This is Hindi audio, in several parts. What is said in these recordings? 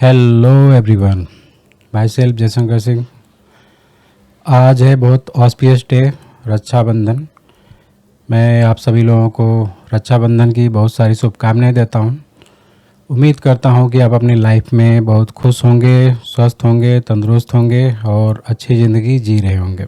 Hello everyone, my self Jaishankar Singh. आज है बहुत ऑस्पियस डे, रक्षाबंधन। मैं आप सभी लोगों को रक्षाबंधन की बहुत सारी शुभकामनाएं देता हूं। उम्मीद करता हूं कि आप अपनी लाइफ में बहुत खुश होंगे, स्वस्थ होंगे, तंदुरुस्त होंगे और अच्छी ज़िंदगी जी रहे होंगे।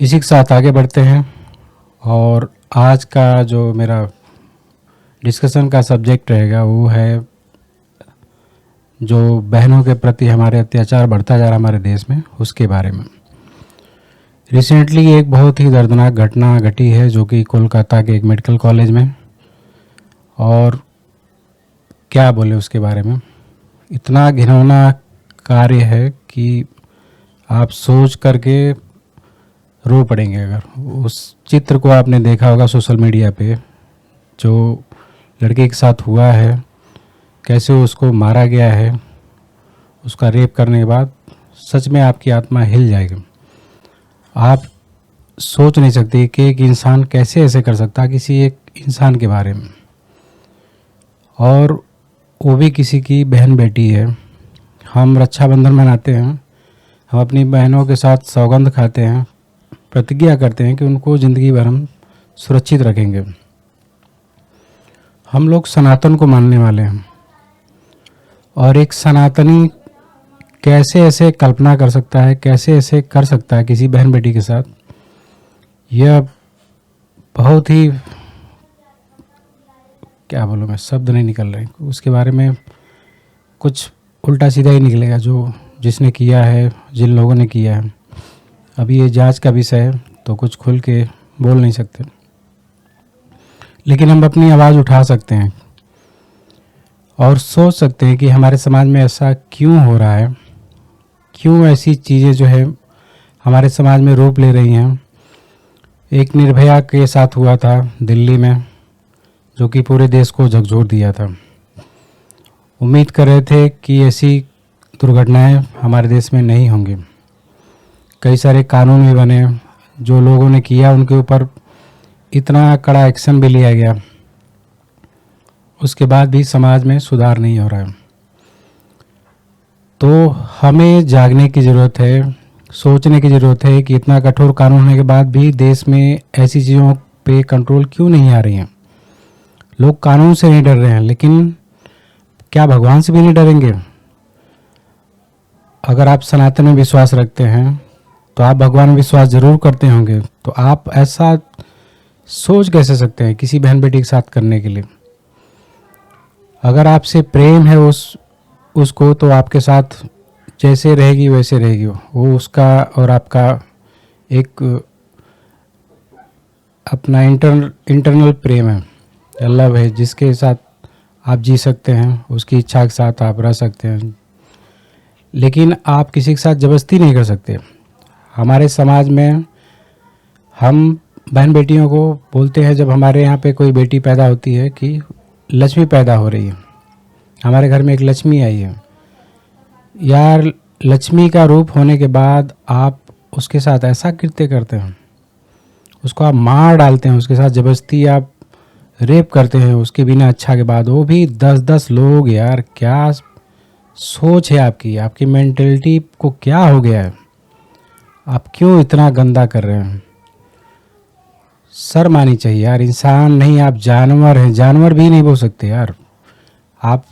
इसी के साथ आगे बढ़ते हैं और आज का जो मेरा डिस्कशन का सब्जेक्ट रहेगा वो है जो बहनों के प्रति हमारे अत्याचार बढ़ता जा रहा हमारे देश में, उसके बारे में। रिसेंटली एक बहुत ही दर्दनाक घटना घटी है जो कि कोलकाता के एक मेडिकल कॉलेज में, और क्या बोले उसके बारे में। इतना घिनौना कार्य है कि आप सोच करके रो पड़ेंगे। अगर उस चित्र को आपने देखा होगा सोशल मीडिया पे, जो लड़के के साथ हुआ है, कैसे उसको मारा गया है, उसका रेप करने के बाद, सच में आपकी आत्मा हिल जाएगी। आप सोच नहीं सकते कि एक इंसान कैसे ऐसे कर सकता है किसी एक इंसान के बारे में, और वो भी किसी की बहन बेटी है। हम रक्षाबंधन मनाते हैं, हम अपनी बहनों के साथ सौगंध खाते हैं, प्रतिज्ञा करते हैं कि उनको ज़िंदगी भर हम सुरक्षित रखेंगे। हम लोग सनातन को मानने वाले हैं, और एक सनातनी कैसे ऐसे कल्पना कर सकता है, कैसे ऐसे कर सकता है किसी बहन बेटी के साथ। यह बहुत ही, क्या बोलूँ मैं, शब्द नहीं निकल रहे। उसके बारे में कुछ उल्टा सीधा ही निकलेगा जो जिसने किया है, जिन लोगों ने किया है। अभी ये जांच का विषय है तो कुछ खुल के बोल नहीं सकते, लेकिन हम अपनी आवाज़ उठा सकते हैं और सोच सकते हैं कि हमारे समाज में ऐसा क्यों हो रहा है, क्यों ऐसी चीज़ें जो है हमारे समाज में रूप ले रही हैं। एक निर्भया के साथ हुआ था दिल्ली में, जो कि पूरे देश को झकझोर दिया था। उम्मीद कर रहे थे कि ऐसी दुर्घटनाएं हमारे देश में नहीं होंगी। कई सारे कानून भी बने, जो लोगों ने किया उनके ऊपर इतना कड़ा एक्शन भी लिया गया, उसके बाद भी समाज में सुधार नहीं हो रहा है। तो हमें जागने की ज़रूरत है, सोचने की ज़रूरत है कि इतना कठोर कानून होने के बाद भी देश में ऐसी चीज़ों पे कंट्रोल क्यों नहीं आ रही हैं। लोग कानून से नहीं डर रहे हैं, लेकिन क्या भगवान से भी नहीं डरेंगे? अगर आप सनातन में विश्वास रखते हैं तो आप भगवान में विश्वास ज़रूर करते होंगे, तो आप ऐसा सोच कैसे सकते हैं किसी बहन बेटी के साथ करने के लिए? अगर आपसे प्रेम है उसको, तो आपके साथ जैसे रहेगी वैसे रहेगी। वो उसका और आपका एक अपना इंटरनल प्रेम है, लव है, जिसके साथ आप जी सकते हैं, उसकी इच्छा के साथ आप रह सकते हैं। लेकिन आप किसी के साथ ज़बरदस्ती नहीं कर सकते। हमारे समाज में हम बहन बेटियों को बोलते हैं, जब हमारे यहाँ पे कोई बेटी पैदा होती है, कि लक्ष्मी पैदा हो रही है, हमारे घर में एक लक्ष्मी आई है। यार, लक्ष्मी का रूप होने के बाद आप उसके साथ ऐसा कृत्य करते हैं, उसको आप मार डालते हैं, उसके साथ ज़बरदस्ती आप रेप करते हैं उसके बिना अच्छा के बाद, वो भी 10-10 लोग। यार, क्या सोच है आपकी? आपकी मेंटलिटी को क्या हो गया है? आप क्यों इतना गंदा कर रहे हैं? शर्म आनी चाहिए यार। इंसान नहीं, आप जानवर हैं। जानवर भी नहीं बोल सकते यार। आप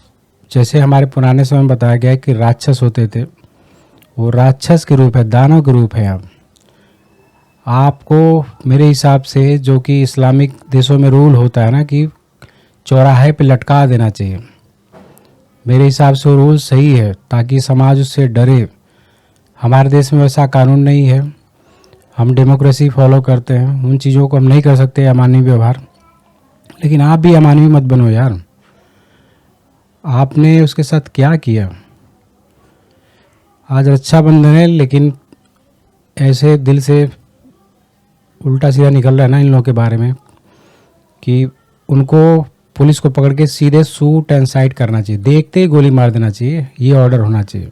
जैसे हमारे पुराने समय में बताया गया है कि राक्षस होते थे, वो राक्षस के रूप है, दानव के रूप है। आपको मेरे हिसाब से, जो कि इस्लामिक देशों में रूल होता है ना, कि चौराहे पे लटका देना चाहिए। मेरे हिसाब से वो रूल सही है, ताकि समाज उससे डरे। हमारे देश में वैसा कानून नहीं है, हम डेमोक्रेसी फॉलो करते हैं, उन चीज़ों को हम नहीं कर सकते, अमानवीय व्यवहार। लेकिन आप भी अमानवीय मत बनो यार। आपने उसके साथ क्या किया? आज रक्षाबंधन है, लेकिन ऐसे दिल से उल्टा सीधा निकल रहा है ना इन लोगों के बारे में, कि उनको पुलिस को पकड़ के सीधे शूट एंड साइट करना चाहिए, देखते ही गोली मार देना चाहिए। ये ऑर्डर होना चाहिए।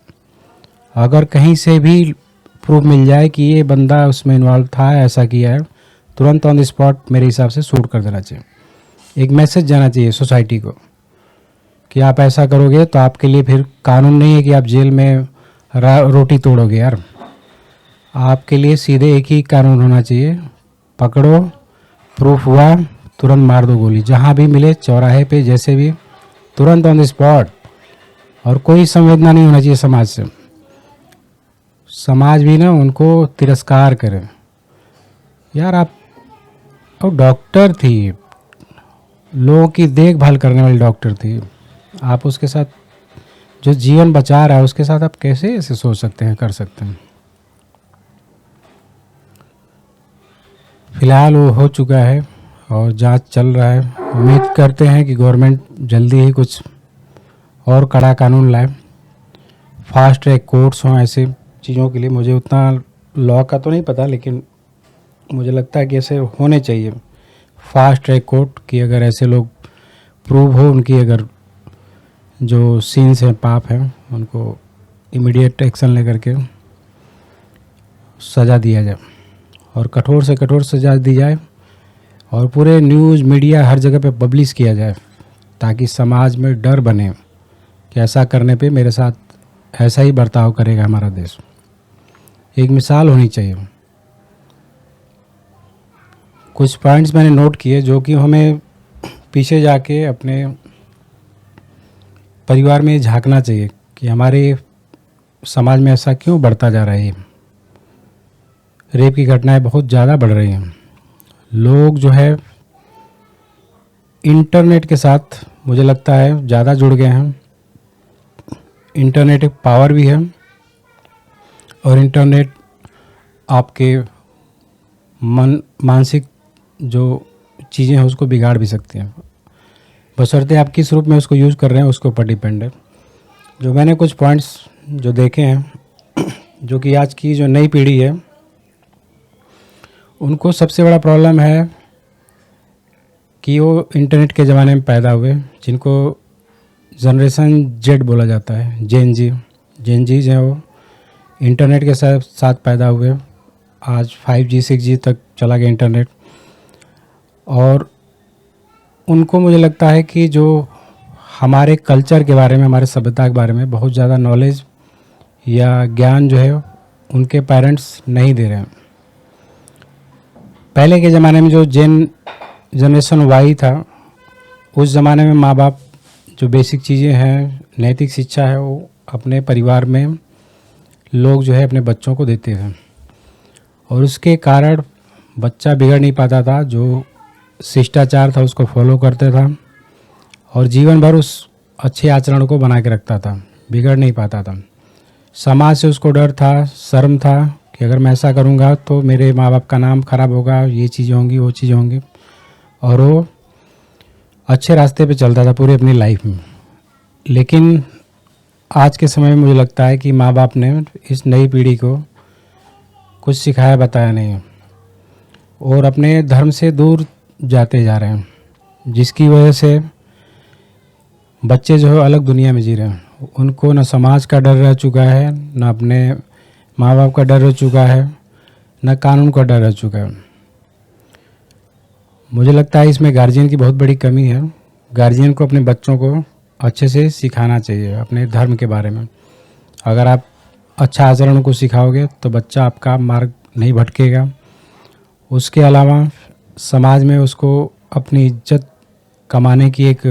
अगर कहीं से भी प्रूफ मिल जाए कि ये बंदा उसमें इन्वॉल्व था, ऐसा किया है, तुरंत ऑन द स्पॉट मेरे हिसाब से शूट कर देना चाहिए। एक मैसेज जाना चाहिए सोसाइटी को कि आप ऐसा करोगे तो आपके लिए फिर कानून नहीं है कि आप जेल में रोटी तोड़ोगे यार। आपके लिए सीधे एक ही कानून होना चाहिए, पकड़ो, प्रूफ हुआ, तुरंत मार दो गोली, जहाँ भी मिले, चौराहे पे, जैसे भी, तुरंत ऑन द स्पॉट। और कोई संवेदना नहीं होना चाहिए समाज से। समाज भी ना उनको तिरस्कार करे। यार आप तो डॉक्टर थी, लोगों की देखभाल करने वाली डॉक्टर थी, आप उसके साथ जो जीवन बचा रहा है उसके साथ आप कैसे ऐसे सोच सकते हैं, कर सकते हैं। फिलहाल वो हो चुका है और जांच चल रहा है। उम्मीद करते हैं कि गवर्नमेंट जल्दी ही कुछ और कड़ा कानून लाए, फास्ट ट्रैक कोर्ट्स हों ऐसे चीज़ों के लिए। मुझे उतना लॉ का तो नहीं पता, लेकिन मुझे लगता है कि ऐसे होने चाहिए फास्ट ट्रैक कोर्ट, कि अगर ऐसे लोग प्रूव हो, उनकी अगर जो सीन्स हैं, पाप हैं, उनको इमीडिएट एक्शन लेकर के सज़ा दिया जाए और कठोर से कठोर सज़ा दी जाए और पूरे न्यूज़ मीडिया हर जगह पे पब्लिश किया जाए, ताकि समाज में डर बने कि ऐसा करने पे मेरे साथ ऐसा ही बर्ताव करेगा हमारा देश। एक मिसाल होनी चाहिए। कुछ पॉइंट्स मैंने नोट किए जो कि हमें पीछे जाके अपने परिवार में झांकना चाहिए कि हमारे समाज में ऐसा क्यों बढ़ता जा रहा है। रेप की घटनाएं बहुत ज़्यादा बढ़ रही हैं। लोग जो है इंटरनेट के साथ मुझे लगता है ज़्यादा जुड़ गए हैं। इंटरनेट एक पावर भी है और इंटरनेट आपके मानसिक जो चीज़ें हैं उसको बिगाड़ भी सकती हैं, बशर्ते आप किस रूप में उसको यूज़ कर रहे हैं उसके ऊपर डिपेंड है। जो मैंने कुछ पॉइंट्स जो देखे हैं, जो कि आज की जो नई पीढ़ी है उनको सबसे बड़ा प्रॉब्लम है कि वो इंटरनेट के ज़माने में पैदा हुए, जिनको जनरेशन जेड बोला जाता है, जेन जी हैं, वो इंटरनेट के साथ पैदा हुए। आज 5G 6G तक चला गया इंटरनेट, और उनको मुझे लगता है कि जो हमारे कल्चर के बारे में, हमारे सभ्यता के बारे में बहुत ज़्यादा नॉलेज या ज्ञान जो है उनके पेरेंट्स नहीं दे रहे हैं। पहले के ज़माने में जो जनरेशन वाई था, उस ज़माने में माँ बाप जो बेसिक चीज़ें हैं, नैतिक शिक्षा है, वो अपने परिवार में लोग जो है अपने बच्चों को देते थे, और उसके कारण बच्चा बिगड़ नहीं पाता था। जो शिष्टाचार था उसको फॉलो करते था और जीवन भर उस अच्छे आचरण को बना के रखता था, बिगड़ नहीं पाता था। समाज से उसको डर था, शर्म था कि अगर मैं ऐसा करूँगा तो मेरे माँ बाप का नाम खराब होगा, ये चीज़ें होंगी, वो चीज़ें होंगी, और वो अच्छे रास्ते पे चलता था पूरी अपनी लाइफ में। लेकिन आज के समय में मुझे लगता है कि माँ बाप ने इस नई पीढ़ी को कुछ सिखाया बताया नहीं और अपने धर्म से दूर जाते जा रहे हैं, जिसकी वजह से बच्चे जो है अलग दुनिया में जी रहे हैं। उनको न समाज का डर रह चुका है, न अपने माँ बाप का डर रह चुका है, न कानून का डर रह चुका है। मुझे लगता है इसमें गार्जियन की बहुत बड़ी कमी है। गार्जियन को अपने बच्चों को अच्छे से सिखाना चाहिए अपने धर्म के बारे में। अगर आप अच्छा आचरण को सिखाओगे तो बच्चा आपका मार्ग नहीं भटकेगा। उसके अलावा समाज में उसको अपनी इज्जत कमाने की एक,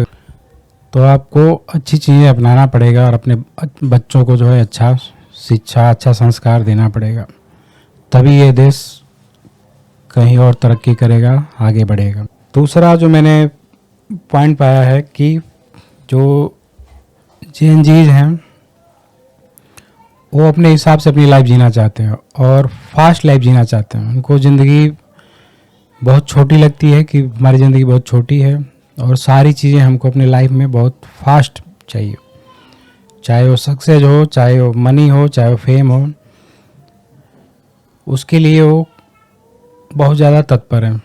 तो आपको अच्छी चीज़ें अपनाना पड़ेगा और अपने बच्चों को जो है अच्छा शिक्षा, अच्छा संस्कार देना पड़ेगा, तभी ये देश कहीं और तरक्की करेगा, आगे बढ़ेगा। दूसरा जो मैंने पॉइंट पाया है कि जो जेनजीज हैं वो अपने हिसाब से अपनी लाइफ जीना चाहते हैं और फास्ट लाइफ जीना चाहते हैं। उनको ज़िंदगी बहुत छोटी लगती है कि हमारी ज़िंदगी बहुत छोटी है और सारी चीज़ें हमको अपनी लाइफ में बहुत फास्ट चाहिए, चाहे वो सक्सेस हो, चाहे वो मनी हो, चाहे वो फेम हो, उसके लिए वो बहुत ज़्यादा तत्पर हैं।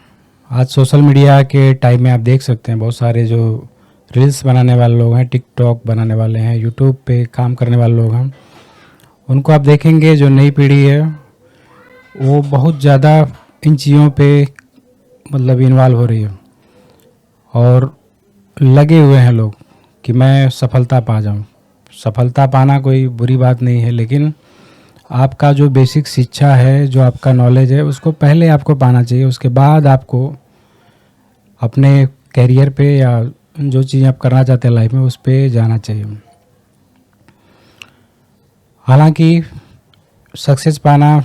आज सोशल मीडिया के टाइम में आप देख सकते हैं बहुत सारे जो रील्स बनाने वाले लोग हैं, टिकटॉक बनाने वाले हैं, यूट्यूब पे काम करने वाले लोग हैं, उनको आप देखेंगे जो नई पीढ़ी है वो बहुत ज़्यादा इन चीज़ों पे मतलब इन्वॉल्व हो रही है और लगे हुए हैं लोग कि मैं सफलता पा जाऊं। सफलता पाना कोई बुरी बात नहीं है, लेकिन आपका जो बेसिक शिक्षा है, जो आपका नॉलेज है, उसको पहले आपको पाना चाहिए। उसके बाद आपको अपने कैरियर पे या जो चीज़ आप करना चाहते हैं लाइफ में, उस पे जाना चाहिए। हालांकि सक्सेस पाना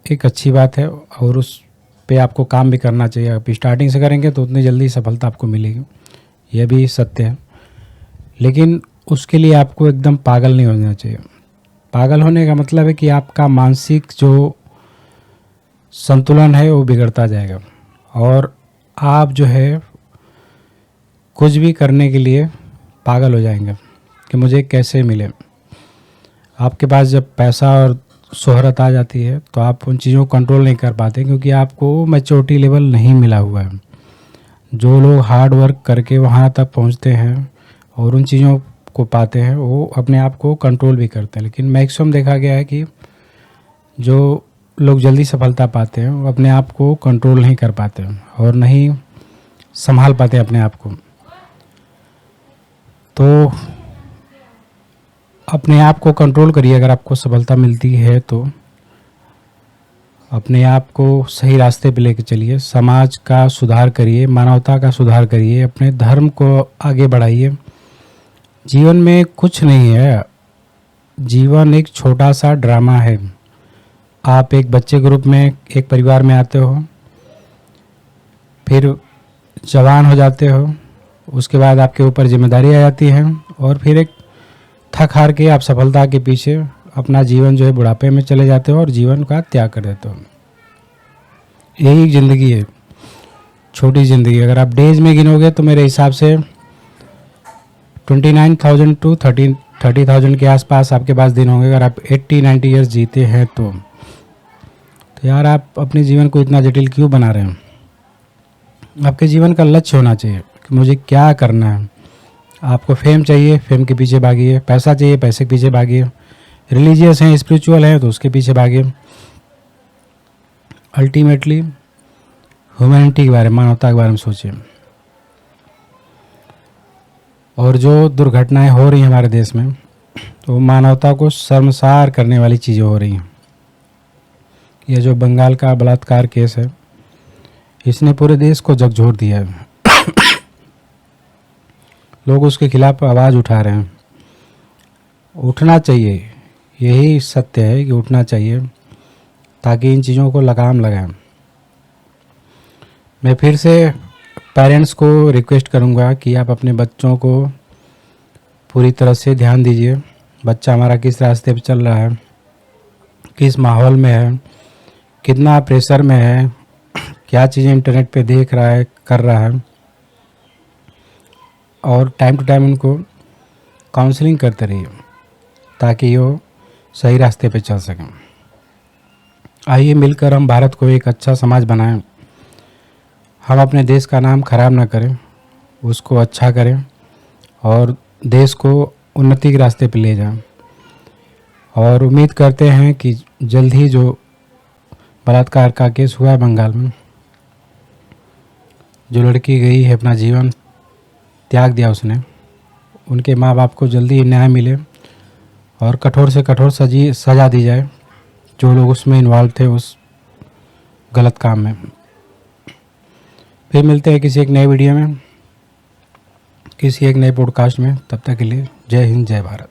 एक अच्छी बात है और उस पे आपको काम भी करना चाहिए। आप स्टार्टिंग से करेंगे तो उतनी जल्दी सफलता आपको मिलेगी, यह भी सत्य है। लेकिन उसके लिए आपको एकदम पागल नहीं होना चाहिए। पागल होने का मतलब है कि आपका मानसिक जो संतुलन है वो बिगड़ता जाएगा और आप जो है कुछ भी करने के लिए पागल हो जाएंगे कि मुझे कैसे मिले। आपके पास जब पैसा और शोहरत आ जाती है तो आप उन चीज़ों को कंट्रोल नहीं कर पाते, क्योंकि आपको मैच्योरिटी लेवल नहीं मिला हुआ है। जो लोग हार्ड वर्क करके वहाँ तक पहुँचते हैं और उन चीज़ों को पाते हैं, वो अपने आप को कंट्रोल भी करते हैं। लेकिन मैक्सिमम देखा गया है कि जो लोग जल्दी सफलता पाते हैं वो अपने आप को कंट्रोल नहीं कर पाते और नहीं संभाल पाते अपने आप को। तो अपने आप को कंट्रोल करिए। अगर आपको सफलता मिलती है तो अपने आप को सही रास्ते पे लेके चलिए। समाज का सुधार करिए, मानवता का सुधार करिए, अपने धर्म को आगे बढ़ाइए। जीवन में कुछ नहीं है, जीवन एक छोटा सा ड्रामा है। आप एक बच्चे के रूप में एक परिवार में आते हो, फिर जवान हो जाते हो, उसके बाद आपके ऊपर जिम्मेदारी आ जाती है और फिर एक थक हार के आप सफलता के पीछे अपना जीवन जो है बुढ़ापे में चले जाते हो और जीवन का त्याग कर देते हो। यही ज़िंदगी है, छोटी ज़िंदगी। अगर आप डेज में गिनोगे तो मेरे हिसाब से 29,000 टू 30,000 के आसपास आपके पास दिन होंगे। अगर आप 80-90 ईयर्स जीते हैं तो यार आप अपने जीवन को इतना जटिल क्यों बना रहे हैं? आपके जीवन का लक्ष्य होना चाहिए कि मुझे क्या करना है। आपको फेम चाहिए, फेम के पीछे भागिए। पैसा चाहिए, पैसे के पीछे भागिए। रिलीजियस हैं, स्पिरिचुअल हैं तो उसके पीछे भागिए। अल्टीमेटली ह्यूमैनिटी के बारे में, मानवता के बारे में सोचिए। और जो दुर्घटनाएं हो रही हैं हमारे देश में, तो मानवता को शर्मसार करने वाली चीज़ें हो रही हैं। ये जो बंगाल का बलात्कार केस है, इसने पूरे देश को झकझोर दिया है। लोग उसके खिलाफ आवाज़ उठा रहे हैं। उठना चाहिए, यही सत्य है कि उठना चाहिए ताकि इन चीज़ों को लगाम लगाएं। मैं फिर से पेरेंट्स को रिक्वेस्ट करूंगा कि आप अपने बच्चों को पूरी तरह से ध्यान दीजिए। बच्चा हमारा किस रास्ते पे चल रहा है, किस माहौल में है, कितना प्रेशर में है, क्या चीज़ें इंटरनेट पे देख रहा है, कर रहा है, और टाइम टू टाइम उनको काउंसलिंग करते रहिए ताकि वो सही रास्ते पे चल सकें। आइए मिलकर हम भारत को एक अच्छा समाज बनाएं। हम अपने देश का नाम खराब ना करें, उसको अच्छा करें और देश को उन्नति के रास्ते पे ले जाएं। और उम्मीद करते हैं कि जल्द ही जो बलात्कार का केस हुआ है बंगाल में, जो लड़की गई है अपना जीवन त्याग दिया उसने, उनके माँ बाप को जल्दी ही न्याय मिले और कठोर से कठोर सज़ा दी जाए जो लोग उसमें इन्वॉल्व थे उस गलत काम में। फिर मिलते हैं किसी एक नए वीडियो में, किसी एक नए पॉडकास्ट में। तब तक के लिए जय हिंद, जय भारत।